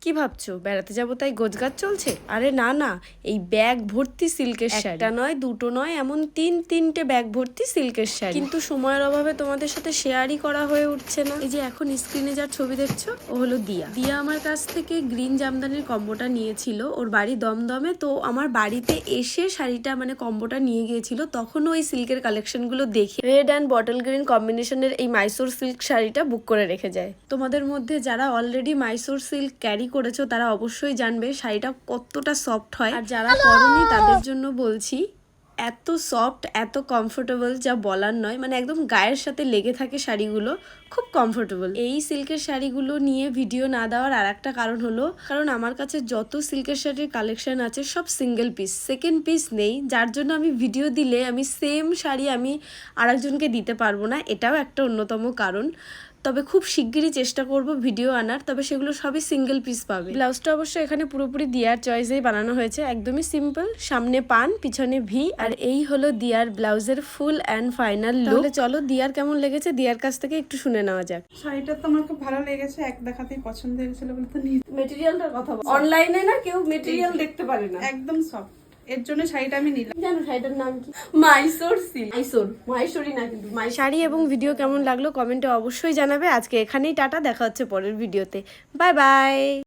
কি ভাবছো বেড়াতে যাবো তাই গোছগাছ চলছে? আরে না না, এই ব্যাগ ভর্তি সিল্কের শাড়ি, একটা নয় দুটো নয়, এমন তিনটে ব্যাগ ভর্তি সিল্কের শাড়ি, কিন্তু সময়ের অভাবে তোমাদের সাথে শেয়ারই করা হয়ে উঠছে না। এই যে এখন স্ক্রিনে যার ছবি দেখছো, ও হলো দিয়া। দিয়া আমার কাছ থেকে গ্রিন জামদানির কম্বোটা নিয়েছিল, ওর বাড়ি দমদমে। তো আমার বাড়িতে এসে শাড়িটা মানে কম্বোটা নিয়ে গিয়েছিল, তখন ওই সিল্কের কালেকশন গুলো দেখে রেড অ্যান্ড বটল গ্রিন কম্বিনেশনের এই মাইসোর সিল্ক শাড়িটা বুক করে রেখে যায়। তোমাদের মধ্যে যারা অলরেডি মাইসোর সিল্ক ক্যারি করেছো তারা অবশ্যই জানবে শাড়িটা কতটা সফট হয়, আর যারা করনি তাদের জন্য বলছি এত সফট এত কমফোর্টেবল যা বলার নয়, মানে একদম গায়ের সাথে লেগে থাকে শাড়িগুলো, খুব কমফোর্টেবল। এই সিল্কের শাড়িগুলো নিয়ে ভিডিও না দেওয়ার আর একটা কারণ হলো, কারণ আমার কাছে যত সিল্কের শাড়ির কালেকশন আছে সব সিঙ্গেল পিস, সেকেন্ড পিস নেই, যার জন্য আমি ভিডিও দিলে আমি সেম শাড়ি আমি আরেকজনকে দিতে পারবো না, এটাও একটা অন্যতম কারণ। তবে খুব শিগগিরই চেষ্টা করব ভিডিও আনার, তবে সেগুলো সবই সিঙ্গেল পিস পাবে। ব্লাউজটা অবশ্য এখানে পুরোপুরি দিয়ার চয়েসেই বানানো হয়েছে, একদমই সিম্পল, সামনে পান পিছনে ভি। আর এই হলো দিয়ার ব্লাউজের ফুল অ্যান্ড ফাইনাল লুক। তাহলে চলো দিয়ার কেমন লেগেছে দিয়ার কাছ থেকে একটু শুনে নেওয়া যাক। শাড়িটা তো আমার খুব ভালো লেগেছে, এক দেখাতেই পছন্দ হয়েছিল বলে তো নিয়ে। মেটেরিয়ালটার কথা বল, অনলাইনে না কেউ মেটেরিয়াল দেখতে পারে না, একদম সফট, এর জন্য শাড়িটা আমি নিলাম। জানো শাড়িটার নাম কি? মাইসোর সিল্ক। মাইসোরি না কিন্তু। শাড়ি এবং ভিডিও কেমন লাগলো কমেন্টে অবশ্যই জানাবে। আজকে এখানেই টাটা, দেখা হচ্ছে পরের ভিডিওতে। Bye bye.